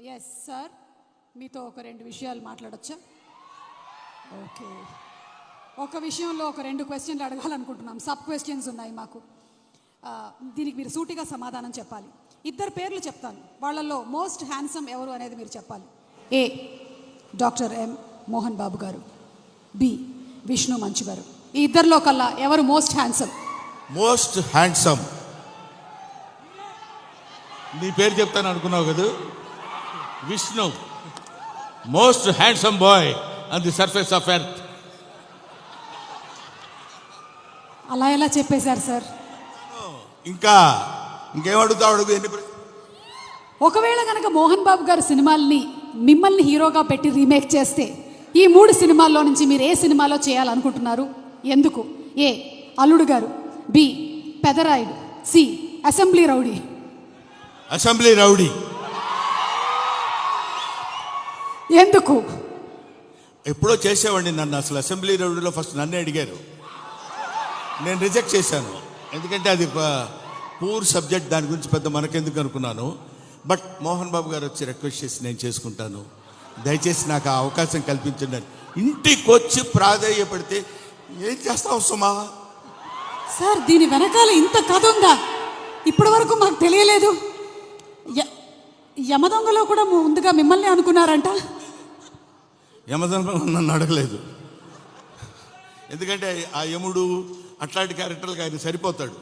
Yes sir, మీతో ఒక రెండు విషయాలు మాట్లాడొచ్చా? ఓకే, ఒక విషయంలో ఒక రెండు క్వశ్చన్లు అడగాలనుకుంటున్నాం. సబ్ క్వశ్చన్స్ ఉన్నాయి మాకు. దీనికి మీరు సూటిగా సమాధానం చెప్పాలి. ఇద్దరు పేర్లు చెప్తాను, వాళ్ళల్లో మోస్ట్ హ్యాండ్సమ్ ఎవరు అనేది మీరు చెప్పాలి. ఏ డాక్టర్ ఎం మోహన్ బాబు గారు, బి విష్ణు మంచు గారు. ఈ ఇద్దరిలో కల్లా ఎవరు మోస్ట్ హ్యాండ్సమ్? మోస్ట్ హ్యాండ్సమ్ నీ పేరు చెప్తాను అనుకున్నావు కదా, Vishnu. Most handsome boy on the surface of earth. అలా ఎలా చెప్పేశారు సార్? ఇంకేమడుగుతావు అడుగు. ఒకవేళ కనుక మోహన్ బాబు గారు సినిమాల్ని మిమ్మల్ని హీరోగా పెట్టి రీమేక్ చేస్తే ఈ 3 సినిమాల్లో నుంచి మీరు ఏ సినిమాలో చేయాలనుకుంటున్నారు? ఎందుకు? A Alludu Garu, B Pedarayudu, C assembly rowdy. Assembly rowdy. ఎందుకు? ఎప్పుడో చేసేవాడిని నన్ను. అసలు అసెంబ్లీ రౌడీలో ఫస్ట్ నన్నే అడిగారు, నేను రిజెక్ట్ చేశాను. ఎందుకంటే అది పూర్ సబ్జెక్ట్, దాని గురించి పెద్ద మనకెందుకు అనుకున్నాను. బట్ మోహన్ బాబు గారు వచ్చి రిక్వెస్ట్ చేసి నేను చేసుకుంటాను, దయచేసి నాకు ఆ అవకాశం కల్పించండి. ఇంటికి వచ్చి ప్రాధేయపడితే ఏం చేస్తావు సుమా? సార్, దీని వెనకాల ఇంత కథ ఉందా? ఇప్పటి వరకు మాకు తెలియలేదు. యమదొంగలో కూడా ముందుగా మిమ్మల్ని అనుకున్నారంట. యమదొంగ నన్ను అడగలేదు, ఎందుకంటే ఆ యముడు అట్లాంటి క్యారెక్టర్లకు ఆయన సరిపోతాడు.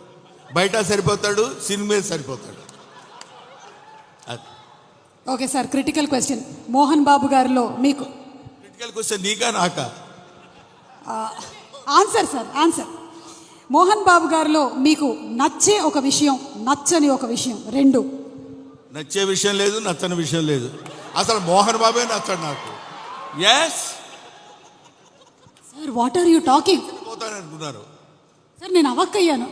బయట సరిపోతాడు, సినిమా సరిపోతాడు. Okay sir, critical question. Mohan Babu గారిలో మీకు క్రిటికల్ క్వశ్చన్ నీకా నాకా? Answer sir, answer. Mohan Babu గారిలో మీకు నచ్చే ఒక విషయం, నచ్చని ఒక విషయం, రెండు. నచ్చే విషయం లేదు, నచ్చని విషయం లేదు. అసలు మోహన్ బాబే నచ్చడు నాకు. Yes sir, what are you talking? పోతాననుకున్నారు సార్, నేను అవాక్కయ్యాను.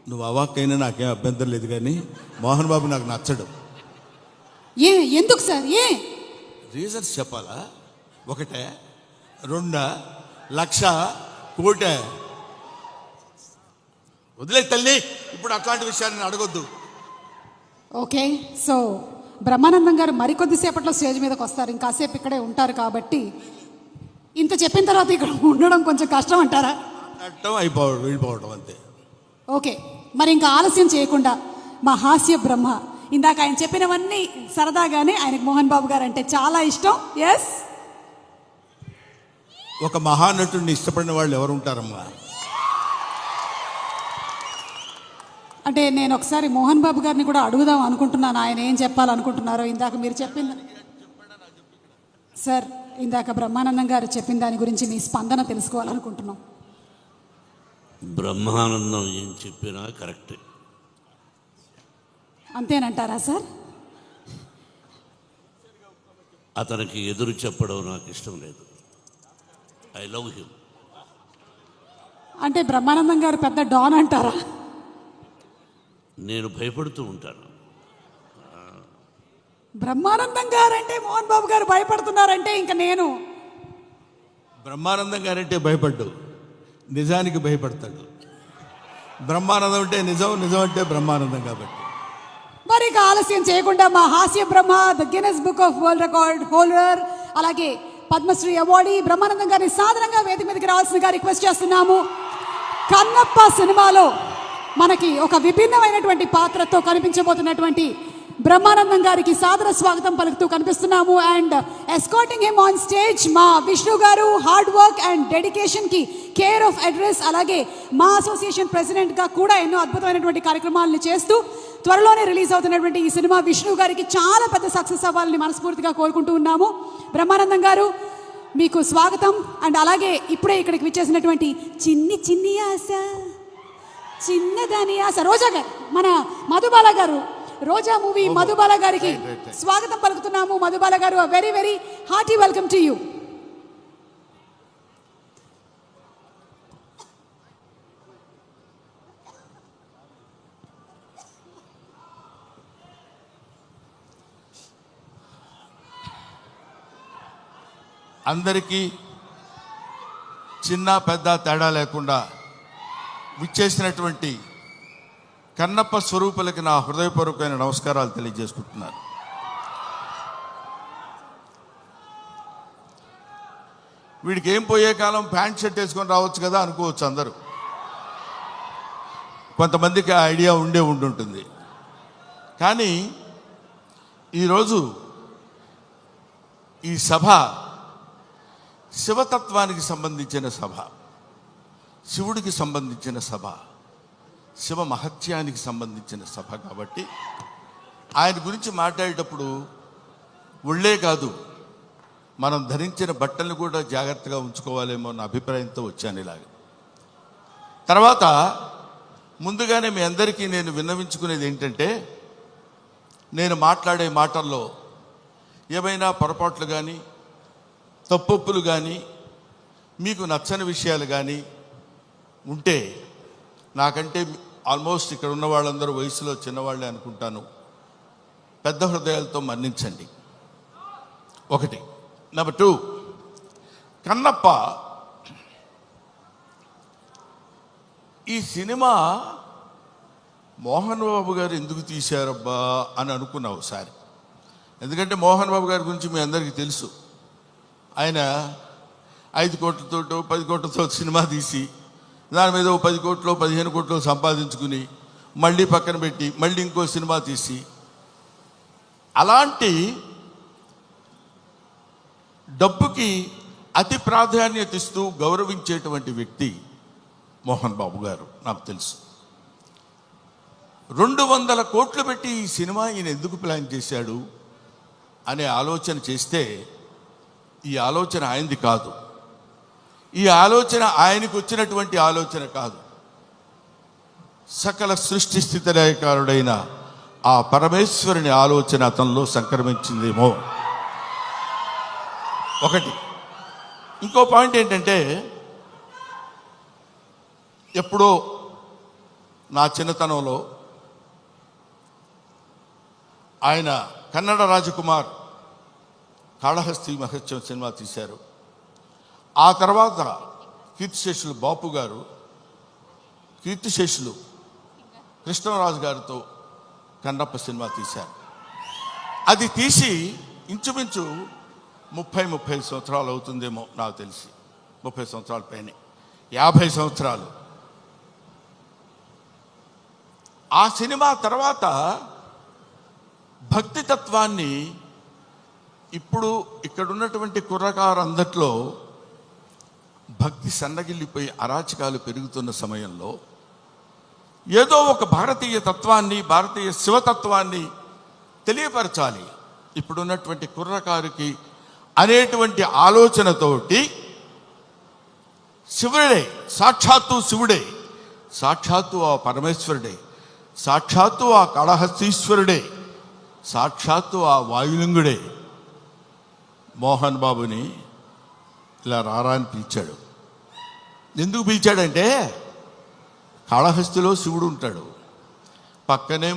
నువ్వు అవాక్కైనా నాకేం అభ్యంతరం లేదు, కానీ మోహన్ బాబు నాకు నచ్చడు. ఎందుకు సార్? రీజన్స్ చెప్పాలా? ఒకటే, రెండా, లక్ష, కోటే? వదిలే తల్లి, ఇప్పుడు అట్లాంటి విషయాన్ని అడగొద్దు. ఓకే, సో బ్రహ్మానందం గారు మరికొద్దిసేపట్లో స్టేజ్ మీదకి వస్తారు, ఇంకాసేపు ఇక్కడే ఉంటారు. కాబట్టి ఇంత చెప్పిన తర్వాత ఇక్కడ ఉండడం కొంచెం కష్టం అంటారా? వెళ్ళిపోవడం అంతే. ఓకే, మరి ఇంకా ఆలస్యం చేయకుండా మా హాస్య బ్రహ్మ, ఇందాక ఆయన చెప్పినవన్నీ సరదాగానే, ఆయనకు మోహన్ బాబు గారు అంటే చాలా ఇష్టం. ఎస్, ఒక మహానటుడిని ఇష్టపడిన వాళ్ళు ఎవరు ఉంటారమ్మా? అంటే నేను ఒకసారి మోహన్ బాబు గారిని కూడా అడుగుదాం అనుకుంటున్నాను, ఆయన ఏం చెప్పాలనుకుంటున్నారో. ఇందాక మీరు చెప్పింది సార్, ఇందాక బ్రహ్మానందం గారు చెప్పిన దాని గురించి మీ స్పందన తెలుసుకోవాలనుకుంటున్నాం. బ్రహ్మానందం ఏం చెప్పినా కరెక్టే. అంతేనంటారా సార్? అతనికి ఎదురు చెప్పడం నాకు ఇష్టం లేదు. I love him. అంటే బ్రహ్మానందం గారు పెద్ద డాన్ అంటారా? నేను భయపడుతూ ఉంటాను. బ్రహ్మానందం గారు అంటే మోహన్ బాబు గారు భయపడుతున్నారంటే ఇంకా నేను. బ్రహ్మానందం గారంటే భయపడ్డు, నిజానికి భయపడతాడు. బ్రహ్మానందం అంటే నిజం, నిజం అంటే బ్రహ్మానందం. కాబట్టి మరి ఇక ఆలస్యం చేయకుండా మా Hasya Brahma, the Guinness book of world record holder, అలాగే పద్మశ్రీ అవార్డీ బ్రహ్మానందం గారిని సాధారణంగా వేదిక మీదకి రావాల్సిందిగా రిక్వెస్ట్ చేస్తున్నాము. కన్నప్ప సినిమాలో మనకి ఒక విభిన్నమైనటువంటి పాత్రతో కనిపించబోతున్నటువంటి బ్రహ్మానందం గారికి సాదర స్వాగతం పలుకుతూ కనిపిస్తున్నాము. And escorting him on stage మా విష్ణు గారు, హార్డ్ వర్క్ అండ్ డెడికేషన్కి కేర్ ఆఫ్ అడ్రస్, అలాగే మా అసోసియేషన్ ప్రెసిడెంట్గా కూడా ఎన్నో అద్భుతమైనటువంటి కార్యక్రమాలను చేస్తూ త్వరలోనే రిలీజ్ అవుతున్నటువంటి ఈ సినిమా విష్ణు గారికి చాలా పెద్ద సక్సెస్ అవ్వాలని మనస్ఫూర్తిగా కోరుకుంటూ ఉన్నాము. బ్రహ్మానందం గారు, మీకు స్వాగతం. అండ్ అలాగే ఇప్పుడే ఇక్కడికి విచ్చేసినటువంటి చిన్ని ఆశ, చిన్నదాని ఆశ రోజా గారు, మన మధుబాల గారు, రోజా మూవీ మధుబాల గారికి స్వాగతం పలుకుతున్నాము. మధుబాల గారు, very very hearty welcome to you. అందరికీ చిన్న పెద్ద తేడా లేకుండా విచ్చేసినటువంటి కన్నప్ప స్వరూపులకి నా హృదయపూర్వకమైన నమస్కారాలు తెలియజేసుకుంటున్నాను. వీడికి ఏం పోయే కాలం ప్యాంట్ షర్ట్ వేసుకొని రావచ్చు కదా అనుకోవచ్చు అందరూ. కొంతమందికి ఆ ఐడియా ఉండుంటుంది. కానీ ఈరోజు ఈ సభ శివతత్వానికి సంబంధించిన సభ, శివుడికి సంబంధించిన సభ, శివ మహత్యానికి సంబంధించిన సభ కాబట్టి ఆయన గురించి మాట్లాడేటప్పుడు ఒళ్ళే కాదు, మనం ధరించిన బట్టలను కూడా జాగ్రత్తగా ఉంచుకోవాలేమో అన్న అభిప్రాయంతో వచ్చాను ఇలాగ. తర్వాత ముందుగానే మీ అందరికీ నేను విన్నవించుకునేది ఏంటంటే, నేను మాట్లాడే మాటల్లో ఏమైనా పొరపాట్లు కానీ తప్పొప్పులు కానీ మీకు నచ్చని విషయాలు కానీ ఉంటే, నాకంటే ఆల్మోస్ట్ ఇక్కడ ఉన్న వాళ్ళందరూ వయసులో చిన్నవాళ్ళే అనుకుంటాను, పెద్ద హృదయాలతో మన్నించండి. ఒకటి. నెంబర్ 2, కన్నప్ప ఈ సినిమా మోహన్ బాబు గారు ఎందుకు తీశారబ్బా అని అనుకున్నా ఒకసారి. ఎందుకంటే మోహన్ బాబు గారి గురించి మీ అందరికీ తెలుసు. ఆయన 5 కోట్లతో 10 కోట్లతో సినిమా తీసి దాని మీద 10 కోట్లు 15 కోట్లు సంపాదించుకుని మళ్ళీ పక్కన పెట్టి మళ్ళీ ఇంకో సినిమా తీసి, అలాంటి డబ్బుకి అతి ప్రాధాన్యత ఇస్తూ గౌరవించేటువంటి వ్యక్తి మోహన్ బాబు గారు. నాకు తెలుసు 200 కోట్లు పెట్టి ఈ సినిమా ఈయన ఎందుకు ప్లాన్ చేశాడు అనే ఆలోచన చేస్తే, ఈ ఆలోచన ఆయనది కాదు, ఈ ఆలోచన ఆయనకు వచ్చినటువంటి ఆలోచన కాదు, సకల సృష్టి స్థితి లయకారుడైన ఆ పరమేశ్వరుని ఆలోచన అతనిలో సంక్రమించిందేమో. ఒకటి. ఇంకో పాయింట్ ఏంటంటే, ఎప్పుడో నా చిన్నతనంలో ఆయన కన్నడ రాజకుమార్ కాళహస్తి మహత్యం సినిమా తీశారు. ఆ తర్వాత కీర్తిశేషులు బాపు గారు, కీర్తిశేషులు కృష్ణరాజు గారితో కన్నప్ప సినిమా తీశారు. అది తీసి ఇంచుమించు 30-35 సంవత్సరాలు అవుతుందేమో నాకు తెలిసి, 30 సంవత్సరాల పైనే, 50 సంవత్సరాలు. ఆ సినిమా తర్వాత భక్తి తత్వాన్ని ఇప్పుడు ఇక్కడున్నటువంటి కుర్రకారందట్లో భక్తి సన్నగిల్లిపోయి అరాచకాలు పెరుగుతున్న సమయంలో ఏదో ఒక భారతీయ తత్వాన్ని, భారతీయ శివతత్వాన్ని తెలియపరచాలి ఇప్పుడున్నటువంటి కుర్రకారుకి అనేటువంటి ఆలోచనతోటి శివుడే, సాక్షాత్తు శివుడే, సాక్షాత్తు ఆ పరమేశ్వరుడే, సాక్షాత్తు ఆ కాళహస్తీశ్వరుడే, సాక్షాత్తు ఆ వాయులింగుడే మోహన్ బాబుని ఇలా రారా అని పిలిచాడు. ఎందుకు పిలిచాడంటే, కాళహస్తిలో శివుడు ఉంటాడు, పక్కనే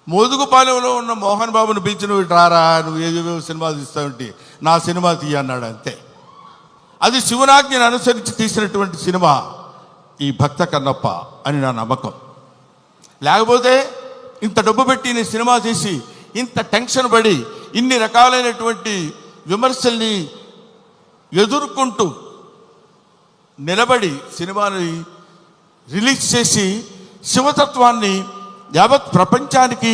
మోదుగుపాలెంలో ఉన్న మోహన్ బాబుని పిలిచి నువ్వు రారా, నువ్వు ఏవేవో సినిమాలు తీస్తావంటే నా సినిమా తీయ అన్నాడు. అంతే. అది శివనాజ్ఞను అనుసరించి తీసినటువంటి సినిమా ఈ భక్త కన్నప్ప అని నా నమ్మకం. లేకపోతే ఇంత డబ్బు పెట్టి నేను సినిమా తీసి ఇంత టెన్షన్ పడి ఇన్ని రకాలైనటువంటి విమర్శల్ని ఎదుర్కొంటూ నిలబడి సినిమాని రిలీజ్ చేసి శివతత్వాన్ని యావత్ ప్రపంచానికి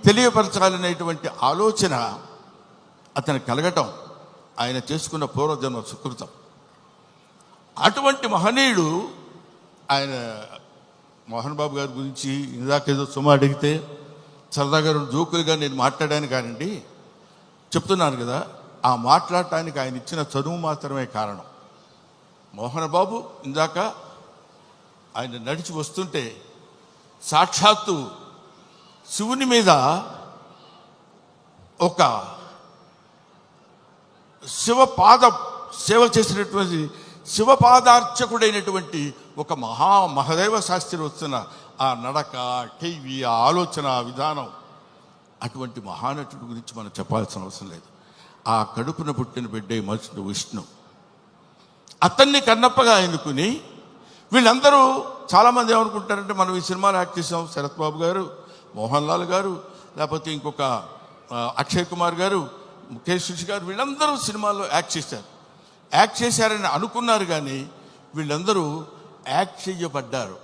తెలియపరచాలనేటువంటి ఆలోచన అతను కలగటం ఆయన చేసుకున్న పూర్వజన్మ సుకృతం. అటువంటి మహనీయుడు ఆయన. మోహన్ బాబు గారి గురించి ఇందాకేదో సుమ అడిగితే సరదాగా జోకులుగా నేను మాట్లాడాను కానండి, చెప్తున్నాను కదా, ఆ మాట్లాడటానికి ఆయన ఇచ్చిన చదువు మాత్రమే కారణం. మోహన్ బాబు ఇందాక ఆయన నడిచి వస్తుంటే సాక్షాత్తు శివుని మీద ఒక సేవ చేసినటువంటి శివపాదార్చకుడైనటువంటి ఒక మహదేవ శాస్త్రి వస్తున్న ఆ నడక, టీవీ, ఆ ఆలోచన విధానం, అటువంటి మహానటుడి గురించి మనం చెప్పాల్సిన అవసరం లేదు. ఆ కడుపున పుట్టిన బిడ్డే మనుషుడు విష్ణు, అతన్ని కన్నప్పగా ఎన్నుకుని వీళ్ళందరూ చాలామంది ఏమనుకుంటారంటే, మనం ఈ సినిమాలో యాక్ట్ చేసాం, శరత్ బాబు గారు, మోహన్ లాల్ గారు, లేకపోతే ఇంకొక అక్షయ్ కుమార్ గారు, ముఖేష్ ఋషి గారు వీళ్ళందరూ సినిమాల్లో యాక్ట్ చేశారని అనుకున్నారు, కానీ వీళ్ళందరూ యాక్ట్ చేయబడ్డారు.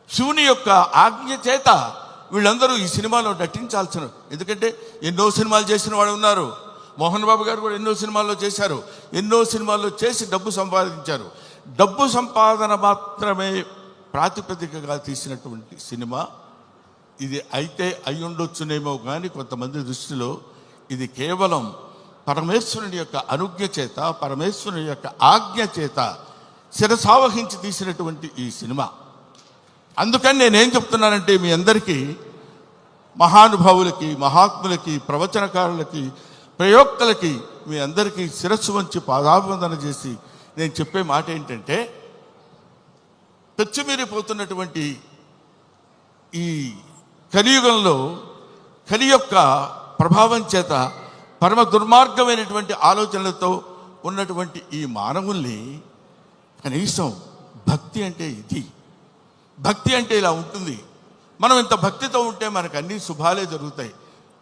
శివుని యొక్క ఆజ్ఞ చేత వీళ్ళందరూ ఈ సినిమాలో నటించాల్సిన, ఎందుకంటే ఎన్నో సినిమాలు చేసిన వాళ్ళు ఉన్నారు. మోహన్ బాబు గారు కూడా ఎన్నో సినిమాల్లో చేశారు, ఎన్నో సినిమాల్లో చేసి డబ్బు సంపాదించారు. డబ్బు సంపాదన మాత్రమే ప్రాతిపదికగా తీసినటువంటి సినిమా ఇది. అయితే అయి ఉండొచ్చునేమో కానీ కొంతమంది దృష్టిలో ఇది కేవలం పరమేశ్వరుని యొక్క అనుజ్ఞ చేత, పరమేశ్వరుని యొక్క ఆజ్ఞ చేత శిరసావహించి తీసినటువంటి ఈ సినిమా. అందుకని నేనేం చెప్తున్నానంటే, మీ అందరికీ, మహానుభావులకి, మహాత్ములకి, ప్రవచనకారులకి, ప్రయోక్తలకి, మీ అందరికీ శిరస్సు వంచి పాదాభివందన చేసి నేను చెప్పే మాట ఏంటంటే, పెచ్చుమీరిపోతున్నటువంటి ఈ కలియుగంలో కలి యొక్క ప్రభావం చేత పరమ దుర్మార్గమైనటువంటి ఆలోచనలతో ఉన్నటువంటి ఈ మానవుల్ని కనీసం భక్తి అంటే ఇది, భక్తి అంటే ఇలా ఉంటుంది. మనం ఇంత భక్తితో ఉంటే మనకు అన్ని శుభాలే జరుగుతాయి.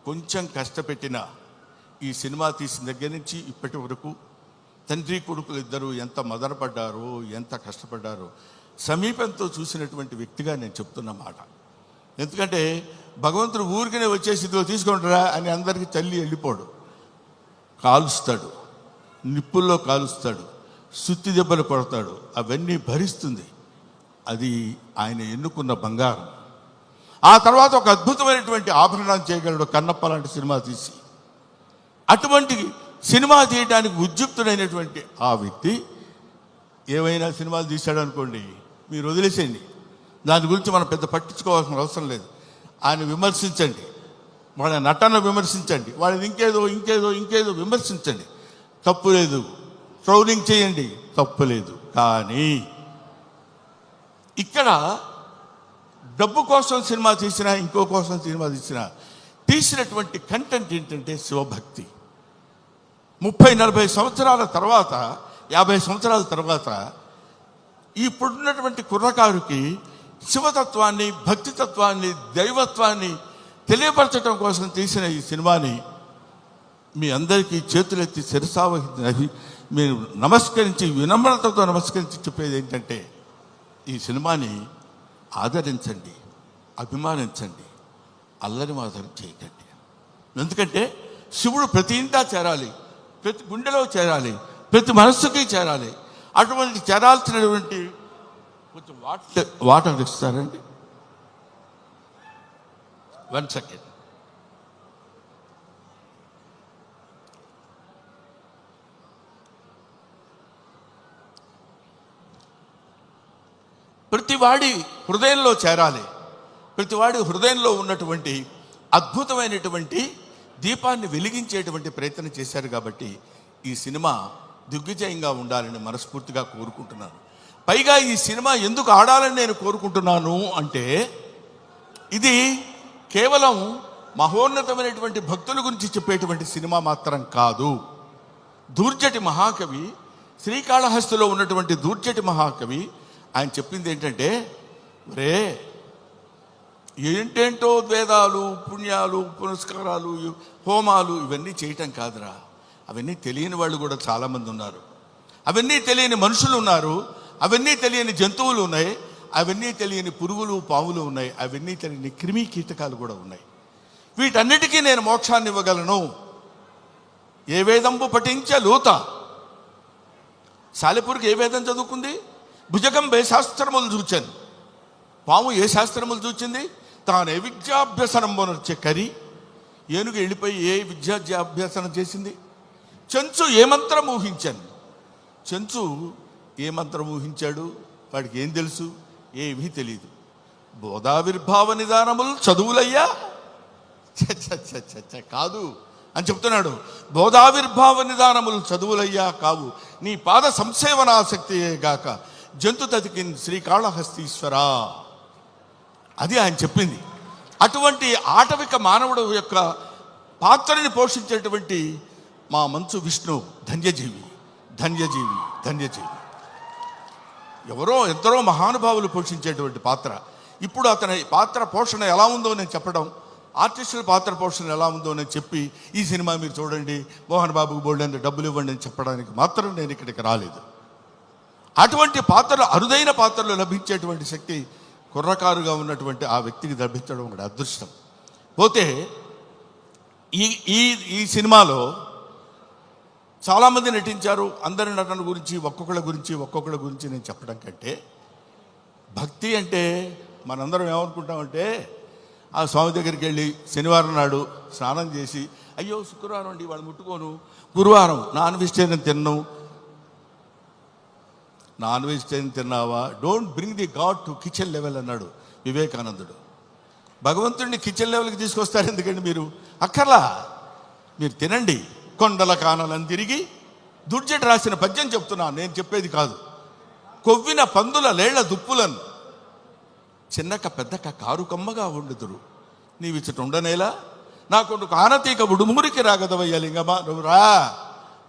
కొంచెం కష్టపెట్టిన ఈ సినిమా తీసిన దగ్గర నుంచి ఇప్పటి వరకు తండ్రి కొడుకులు ఇద్దరు ఎంత మదనపడ్డారో, ఎంత కష్టపడ్డారో సమీపంతో చూసినటువంటి వ్యక్తిగా నేను చెప్తున్న మాట. ఎందుకంటే భగవంతుడు ఊరికనే వచ్చేసి ఇదిగో తీసుకుంటారా అని అందరికీ తల్లి వెళ్ళిపోడు. కాలుస్తాడు, నిప్పుల్లో కాలుస్తాడు, సుత్తి దెబ్బలు కొడతాడు, అవన్నీ భరిస్తుంది. అది ఆయన ఎన్నుకున్న బంగారం. ఆ తర్వాత ఒక అద్భుతమైనటువంటి ఆభరణాన్ని చేయగలడు కన్నప్ప లాంటి సినిమా తీసి. అటువంటి సినిమా తీయడానికి ఉద్యుక్తుడైనటువంటి ఆ వ్యక్తి ఏమైనా సినిమాలు తీశాడు అనుకోండి, మీరు వదిలేసేయండి, దాని గురించి మనం పెద్ద పట్టించుకోవాల్సిన అవసరం లేదు. ఆయన విమర్శించండి, వాళ్ళ నటన విమర్శించండి, వాళ్ళని ఇంకేదో విమర్శించండి, తప్పు లేదు. ట్రోలింగ్ చేయండి, తప్పు లేదు. కానీ ఇక్కడ డబ్బు కోసం సినిమా తీసినా, ఇంకో కోసం సినిమా తీసినటువంటి కంటెంట్ ఏంటంటే శివభక్తి. 30-40 సంవత్సరాల తర్వాత, 50 సంవత్సరాల తర్వాత ఇప్పుడున్నటువంటి కుర్రకారుకి శివతత్వాన్ని, భక్తితత్వాన్ని, దైవత్వాన్ని తెలియపరచడం కోసం తీసిన ఈ సినిమాని మీ అందరికీ చేతులెత్తి శిరసావహించి మీరు నమస్కరించి, వినమ్రతతో నమస్కరించి చెప్పేది ఏంటంటే, ఈ సినిమాని ఆదరించండి, అభిమానించండి, అల్లరి మాత్రం చేయకండి. ఎందుకంటే శివుడు ప్రతి ఇంటా చేరాలి, ప్రతి గుండెలో చేరాలి, ప్రతి మనస్సుకి చేరాలి. అటువంటి చేరాల్సినటువంటి కొంచెం వాటర్ ఇస్తారండి. 1 సెకండ్. ప్రతివాడి హృదయంలో చేరాలి. ప్రతివాడి హృదయంలో ఉన్నటువంటి అద్భుతమైనటువంటి దీపాన్ని వెలిగించేటువంటి ప్రయత్నం చేశారు. కాబట్టి ఈ సినిమా దిగ్విజయంగా ఉండాలని మనస్ఫూర్తిగా కోరుకుంటున్నాను. పైగా ఈ సినిమా ఎందుకు ఆడాలని నేను కోరుకుంటున్నాను అంటే, ఇది కేవలం మహోన్నతమైనటువంటి భక్తుల గురించి చెప్పేటువంటి సినిమా మాత్రం కాదు. దూర్జటి మహాకవి, శ్రీకాళహస్తిలో ఉన్నటువంటి దూర్జటి మహాకవి ఆయన చెప్పింది ఏంటంటే, రే ఏంటేంటో వేదాలు, పుణ్యాలు, పునస్కారాలు, హోమాలు ఇవన్నీ చేయటం కాదురా. అవన్నీ తెలియని వాళ్ళు కూడా చాలామంది ఉన్నారు. అవన్నీ తెలియని మనుషులు ఉన్నారు. అవన్నీ తెలియని జంతువులు ఉన్నాయి. అవన్నీ తెలియని పురుగులు, పాములు ఉన్నాయి. అవన్నీ తెలియని క్రిమి కీటకాలు కూడా ఉన్నాయి. వీటన్నిటికీ నేను మోక్షాన్ని ఇవ్వగలను. ఏ వేదంబు పఠించలూత. సాలెపురికి ఏ వేదం చదువుకుంది? భుజగం ఏ శాస్త్రములు చూచాను. పాము ఏ శాస్త్రములు చూచింది? తాను ఏ విద్యాభ్యసనం వచ్చే కరి. ఏనుగు వెళ్ళిపోయి ఏ విద్యాభ్యాసనం చేసింది? చెంచు ఏ మంత్రం ఊహించాను. చెంచు ఏ మంత్రం ఊహించాడు? వాడికి ఏం తెలుసు? ఏమీ తెలియదు. బోధావిర్భావ నిదానములు చదువులయ్యా కాదు అని చెప్తున్నాడు. బోధావిర్భావ నిదానములు చదువులయ్యా కావు, నీ పాద సంసేవనాసక్తియే గాక జంతు తతికి శ్రీకాళహస్తీశ్వరా. అది ఆయన చెప్పింది. అటువంటి ఆటవిక మానవుడు యొక్క పాత్రని పోషించేటువంటి మా మంచు విష్ణు ధన్యజీవి, ధన్యజీవి, ధన్యజీవి. ఎందరో మహానుభావులు పోషించేటువంటి పాత్ర. ఇప్పుడు అతని పాత్ర పోషణ ఎలా ఉందో నేను చెప్పడం ఆర్టిస్టుల పాత్ర పోషణ ఎలా ఉందో అని చెప్పి ఈ సినిమా మీరు చూడండి, మోహన్ బాబుకు బోల్డెంత డబ్బులు ఇవ్వండి అని చెప్పడానికి మాత్రం నేను ఇక్కడికి రాలేదు. అటువంటి పాత్రలు, అరుదైన పాత్రలు లభించేటువంటి శక్తి కుర్రకారుగా ఉన్నటువంటి ఆ వ్యక్తికి లభించడం ఒక అదృష్టం. పోతే ఈ ఈ ఈ సినిమాలో చాలామంది నటించారు. అందరి నటన గురించి ఒక్కొక్కళ్ళ గురించి నేను చెప్పడం కంటే, భక్తి అంటే మనందరం ఏమనుకుంటామంటే, ఆ స్వామి దగ్గరికి వెళ్ళి శనివారం నాడు స్నానం చేసి, అయ్యో శుక్రవారం అండి వాళ్ళు ముట్టుకోను, గురువారం నాన్ వెజిటేరియన్ తిన్నావా, don't bring the God to kitchen level అన్నాడు వివేకానందుడు. భగవంతుడిని కిచెన్ లెవెల్కి తీసుకొస్తారు ఎందుకండి మీరు? అక్కర్లా, మీరు తినండి. కొండల కానలను తిరిగి దుర్జటి రాసిన పద్యం చెప్తున్నాను, నేను చెప్పేది కాదు. కొవ్విన పందుల లేళ్ల దుప్పులను చిన్నక పెద్దక కారు కమ్మగా ఉండుదురు, నీవిచ్చట ఉండనేలా నా కొడుకు ఆనతీక ఉడుమురికి రాగదవయ్య లింగమా, నువ్వు రా.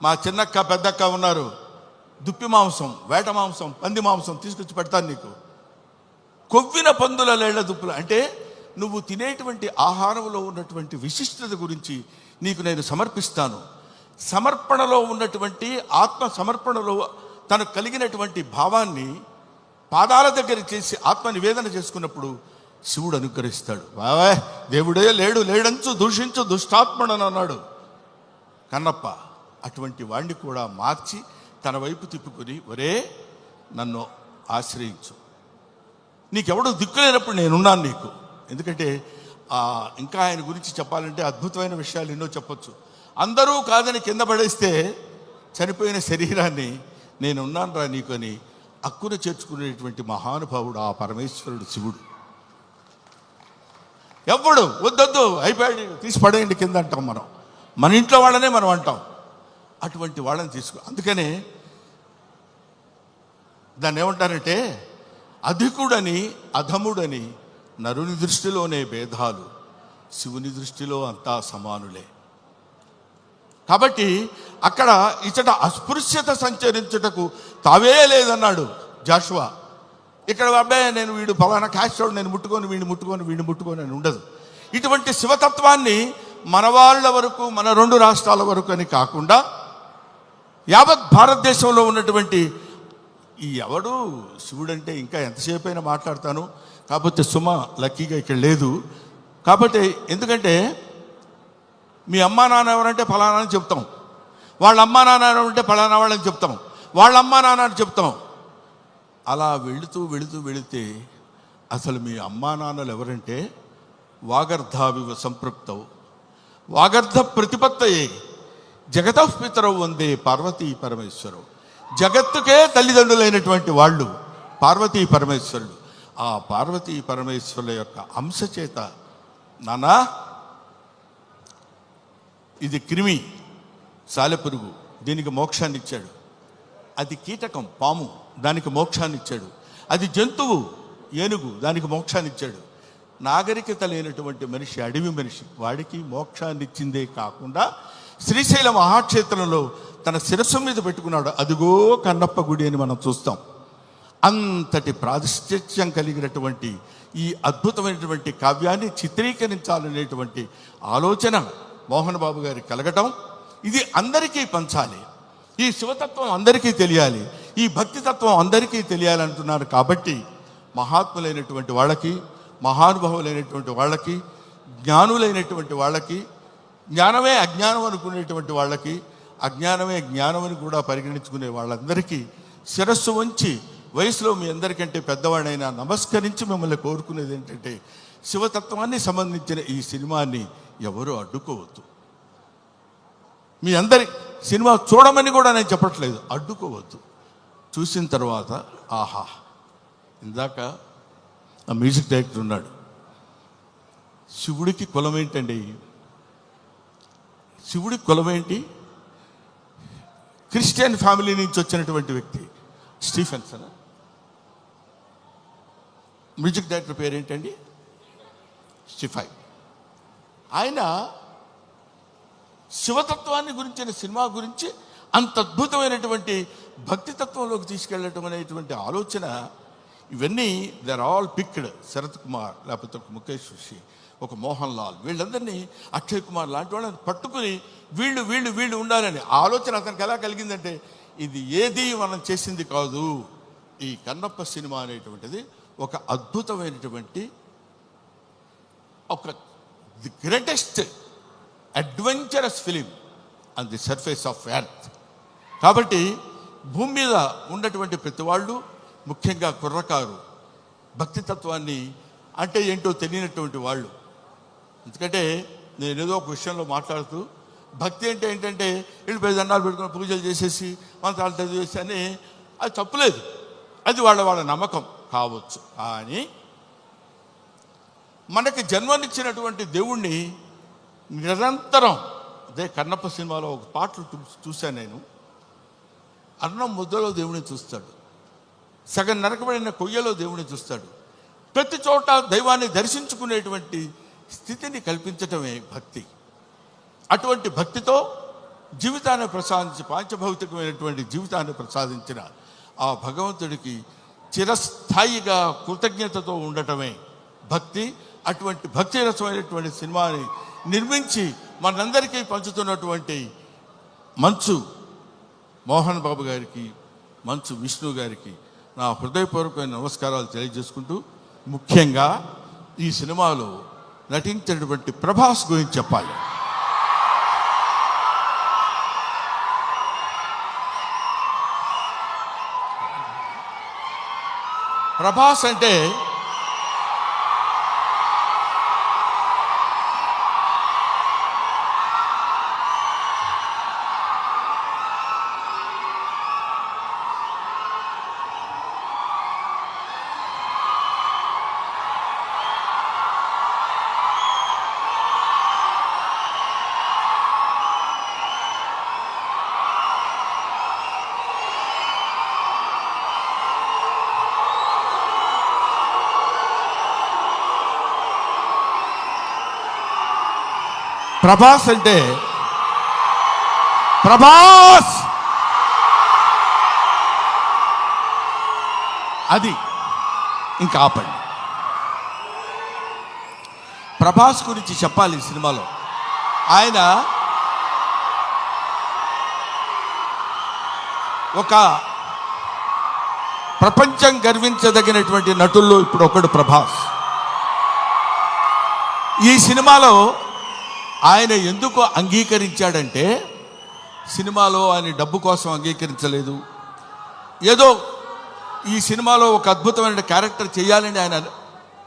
మా చిన్నక్క పెద్దక్క ఉన్నారు, దుప్పి మాంసం, వేట మాంసం, పంది మాంసం తీసుకొచ్చి పెడతాను నీకు. కొవ్విన పందుల లేళ్ల దుప్పులు అంటే నువ్వు తినేటువంటి ఆహారంలో ఉన్నటువంటి విశిష్టత గురించి నీకు నేను సమర్పిస్తాను. సమర్పణలో ఉన్నటువంటి ఆత్మ సమర్పణలో తనకు కలిగినటువంటి భావాన్ని పాదాల దగ్గర చేసి ఆత్మ నివేదన చేసుకున్నప్పుడు శివుడు అనుగ్రహిస్తాడు. బావా దేవుడే లేడంచు దూషించు దుష్టాత్మడని అన్నాడు కన్నప్ప. అటువంటి వాణ్ణి కూడా మార్చి తన వైపు తిప్పుకొని, ఒరే నన్ను ఆశ్రయించు, నీకెవడో దిక్కులేనప్పుడు నేనున్నాను నీకు. ఎందుకంటే ఇంకా ఆయన గురించి చెప్పాలంటే అద్భుతమైన విషయాలు ఎన్నో చెప్పొచ్చు. అందరూ కాదని కింద పడేస్తే చనిపోయిన శరీరాన్ని నేనున్నాను రా నీకు అని అక్కున చేర్చుకునేటువంటి మహానుభావుడు ఆ పరమేశ్వరుడు శివుడు. ఎవడు వద్దొద్దు అయిపోయాడు తీసి పడేయండి కింద అంటాం మనం, మన ఇంట్లో వాళ్ళనే మనం అంటాం. అటువంటి వాళ్ళని అందుకనే దాన్ని ఏమంటారంటే, అధికుడని అధముడని నరుని దృష్టిలోనే భేదాలు, శివుని దృష్టిలో అంతా సమానులే. కాబట్టి అక్కడ ఇచ్చట అస్పృశ్యత సంచరించుటకు తావే లేదన్నాడు జాషువా. ఇక్కడ అబ్బాయి నేను వీడు ఫలానా క్యాస్ట్ నేను వీడిని ముట్టుకొని అని ఉండదు. ఇటువంటి శివతత్వాన్ని మన వాళ్ళ వరకు, మన 2 రాష్ట్రాల వరకు అని కాకుండా యావత్ భారతదేశంలో ఉన్నటువంటి ఈ ఎవడు శివుడంటే ఇంకా ఎంతసేపు అయినా మాట్లాడతాను. కాకపోతే సుమ లక్కీగా ఇక్కడ లేదు. కాబట్టి ఎందుకంటే మీ అమ్మా నాన్న ఎవరంటే ఫలానా అని చెప్తాం, వాళ్ళ అమ్మా నాన్న ఎవరంటే ఫలానా వాళ్ళని చెప్తాం, వాళ్ళ అమ్మా నాన్న అని చెప్తాం. అలా వెళితే అసలు మీ అమ్మా నాన్నలు ఎవరంటే వాగర్ధావివ సంపృక్తౌ వాగర్ధ ప్రతిపత్తయే జగతః పితరౌ వందే పార్వతీ పరమేశ్వరవు. జగత్తుకే తల్లిదండ్రులైనటువంటి వాళ్ళు పార్వతీ పరమేశ్వరుడు. ఆ పార్వతీ పరమేశ్వరుల యొక్క అంశ చేత, నానా ఇది క్రిమి సాలెపురుగు, దీనికి మోక్షాన్ని ఇచ్చాడు. అది కీటకం పాము, దానికి మోక్షాన్ని ఇచ్చాడు. అది జంతువు ఏనుగు, దానికి మోక్షాన్ని ఇచ్చాడు. నాగరికత లేనటువంటి మనిషి, అడవి మనిషి, వాడికి మోక్షాన్ని ఇచ్చిందే కాకుండా శ్రీశైల మహాక్షేత్రంలో తన శిరస్సు మీద పెట్టుకున్నాడు. అదిగో కన్నప్ప గుడి అని మనం చూస్తాం. అంతటి ప్రాతిష్ఠ్యం కలిగినటువంటి ఈ అద్భుతమైనటువంటి కావ్యాన్ని చిత్రీకరించాలనేటువంటి ఆలోచన మోహన్ బాబు గారి కలగటం, ఇది అందరికీ పంచాలి. ఈ శివతత్వం అందరికీ తెలియాలి, ఈ భక్తితత్వం అందరికీ తెలియాలంటున్నారు. కాబట్టి మహాత్ములైనటువంటి వాళ్ళకి, మహానుభావులైనటువంటి వాళ్ళకి, జ్ఞానులైనటువంటి వాళ్ళకి, జ్ఞానమే అజ్ఞానం అనుకునేటువంటి వాళ్ళకి, అజ్ఞానమే జ్ఞానమని కూడా పరిగణించుకునే వాళ్ళందరికీ శిరస్సు వంచి, వయసులో మీ అందరికంటే పెద్దవాడైనా నమస్కరించి మిమ్మల్ని కోరుకునేది ఏంటంటే, శివతత్వాన్ని సంబంధించిన ఈ సినిమాని ఎవరు అడ్డుకోవద్దు. మీ అందరి సినిమా చూడమని కూడా నేను చెప్పట్లేదు, అడ్డుకోవద్దు. చూసిన తర్వాత ఆహా, ఇందాక ఆ మ్యూజిక్ డైరెక్టర్ ఉన్నాడు, శివుడికి కులం ఏంటండి? శివుడికి కులం ఏంటి? క్రిస్టియన్ ఫ్యామిలీ నుంచి వచ్చినటువంటి వ్యక్తి స్టీఫెన్సన్. మ్యూజిక్ డైరెక్టర్ పేరేంటండి? స్టిఫై. ఆయన శివతత్వాన్ని గురించిన సినిమా గురించి అంత అద్భుతమైనటువంటి భక్తితత్వంలోకి తీసుకెళ్ళటం అనేటువంటి ఆలోచన, ఇవన్నీ they are all picked. Sarath Kumar లేకపోతే ముఖేష్ ఋషి ఒక మోహన్ లాల్, వీళ్ళందరినీ అక్షయ్ కుమార్ లాంటి వాళ్ళని పట్టుకుని వీళ్ళు వీళ్ళు వీళ్ళు ఉండాలని ఆలోచన అతనికి ఎలా కలిగిందంటే, ఇది ఏది మనం చేసింది కాదు, ఈ కన్నప్ప సినిమా అనేటువంటిది ఒక అద్భుతమైనటువంటి ఒక the greatest adventurous film on the surface of earth. కాబట్టి భూమి మీద ఉన్నటువంటి ప్రతి వాళ్ళు, ముఖ్యంగా కుర్రకారు, భక్తితత్వాన్ని అంటే ఏంటో తెలియనటువంటి వాళ్ళు. ఎందుకంటే నేను ఏదో ఒక విషయంలో మాట్లాడుతూ, భక్తి అంటే ఏంటంటే వీళ్ళు పెద్ద దండాలు పెట్టుకుని పూజలు చేసేసి మంత్రాలు చదివేసి అని, అది తప్పులేదు, అది వాళ్ళ నమ్మకం కావచ్చు. కానీ మనకి జన్మనిచ్చినటువంటి దేవుణ్ణి నిరంతరం, అదే కన్నప్ప సినిమాలో ఒక పాటలు చూశాను నేను, అన్నం ముద్దలో దేవుడిని చూస్తాడు, సగం నరకబడిన కొయ్యలో దేవుడిని చూస్తాడు, ప్రతి చోట దైవాన్ని దర్శించుకునేటువంటి స్థితిని కల్పించటమే భక్తి. అటువంటి భక్తితో జీవితాన్ని ప్రసాదించి, పాంచభౌతికమైనటువంటి జీవితాన్ని ప్రసాదించిన ఆ భగవంతుడికి చిరస్థాయిగా కృతజ్ఞతతో ఉండటమే భక్తి. అటువంటి భక్తి రసమైనటువంటి సినిమాని నిర్మించి మనందరికీ పంచుతున్నటువంటి మంచు మోహన్ బాబు గారికి, మంచు విష్ణు గారికి నా హృదయపూర్వకమైన నమస్కారాలు తెలియజేసుకుంటూ, ముఖ్యంగా ఈ సినిమాలో నటించినటువంటి ప్రభాస్ గురించి చెప్పాలి. ప్రభాస్ అంటే ప్రభాస్ అంటే ప్రభాస్ అది ఇంకా ఆపండి. ప్రభాస్ గురించి చెప్పాలి ఈ సినిమాలో. ఆయన ఒక ప్రపంచం గర్వించదగినటువంటి నటుల్లో ఇప్పుడు ఒకడు ప్రభాస్. ఈ సినిమాలో ఆయన ఎందుకు అంగీకరించాడంటే, సినిమాలో ఆయన డబ్బు కోసం అంగీకరించలేదు, ఏదో ఈ సినిమాలో ఒక అద్భుతమైన క్యారెక్టర్ చేయాలని ఆయన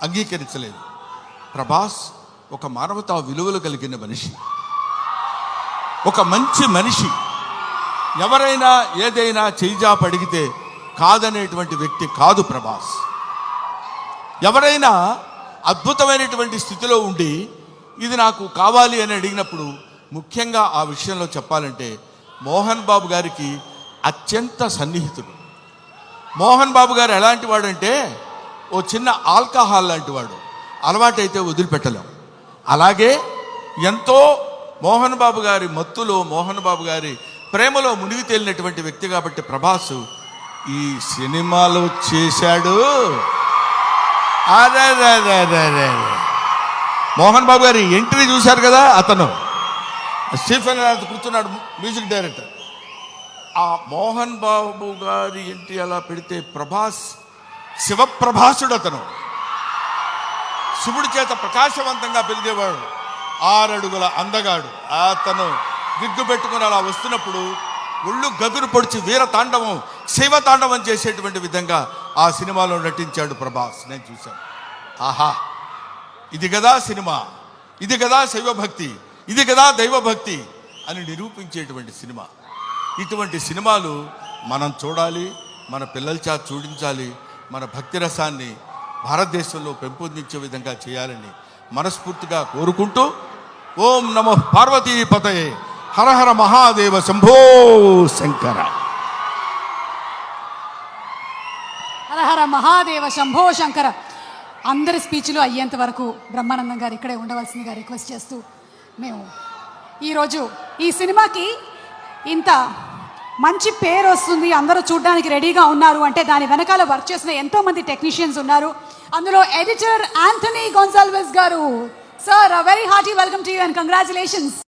అంగీకరించలేదు. ప్రభాస్ ఒక మానవతా విలువలు కలిగిన మనిషి, ఒక మంచి మనిషి, ఎవరైనా ఏదైనా చేయిజాప అడిగితే కాదనేటువంటి వ్యక్తి కాదు ప్రభాస్. ఎవరైనా అద్భుతమైనటువంటి స్థితిలో ఉండి ఇది నాకు కావాలి అని అడిగినప్పుడు, ముఖ్యంగా ఆ విషయంలో చెప్పాలంటే మోహన్ బాబు గారికి అత్యంత సన్నిహితుడు. మోహన్ బాబు గారు ఎలాంటి వాడంటే, ఓ చిన్న ఆల్కహాల్ లాంటి వాడు, అలవాటైతే వదిలిపెట్టలేం. అలాగే ఎంతో మోహన్ బాబు గారి మత్తులో, మోహన్ బాబు గారి ప్రేమలో మునిగి తేలినటువంటి వ్యక్తి. కాబట్టి ప్రభాస్ ఈ సినిమాలో చేశాడు. అరే మోహన్ బాబు గారి ఎంట్రీ చూశారు కదా, అతను స్టీఫెన్ కూర్చున్నాడు, మ్యూజిక్ డైరెక్టర్. ఆ మోహన్ బాబు గారి ఎంట్రీ అలా పెడితే ప్రభాస్ శివప్రభాసుడు, అతను శివుడి చేత ప్రకాశవంతంగా పెరిగేవాడు, 6 అడుగుల అందగాడు. అతను విగ్గు పెట్టుకుని అలా వస్తున్నప్పుడు ఒళ్ళు గగురు పొడిచి వీర తాండవం, శైవ తాండవం చేసేటువంటి విధంగా ఆ సినిమాలో నటించాడు ప్రభాస్. నేను చూశాను. ఆహా, ఇది కదా సినిమా, ఇది కదా శైవభక్తి, ఇది కదా దైవభక్తి అని నిరూపించేటువంటి సినిమా. ఇటువంటి సినిమాలు మనం చూడాలి, మన పిల్లల చేత చూడించాలి, మన భక్తి రసాన్ని భారతదేశంలో పెంపొందించే విధంగా చేయాలని మనస్ఫూర్తిగా కోరుకుంటూ, ఓం నమో పార్వతీపతయే, హర హర మహాదేవ, శంభో శంకర. హర హర మహాదేవ, శంభో శంకర. అందరి స్పీచ్లు అయ్యేంత వరకు బ్రహ్మానందం గారు ఇక్కడే ఉండవలసిందిగా రిక్వెస్ట్ చేస్తూ, మేము ఈరోజు ఈ సినిమాకి ఇంత మంచి పేరు వస్తుంది, అందరూ చూడడానికి రెడీగా ఉన్నారు అంటే దాని వెనకాల వర్క్ చేసిన ఎంతోమంది టెక్నీషియన్స్ ఉన్నారు. అందులో ఎడిటర్ యాంథనీ గొన్సాల్వెస్ గారు Sir, a very hearty welcome to you and congratulations.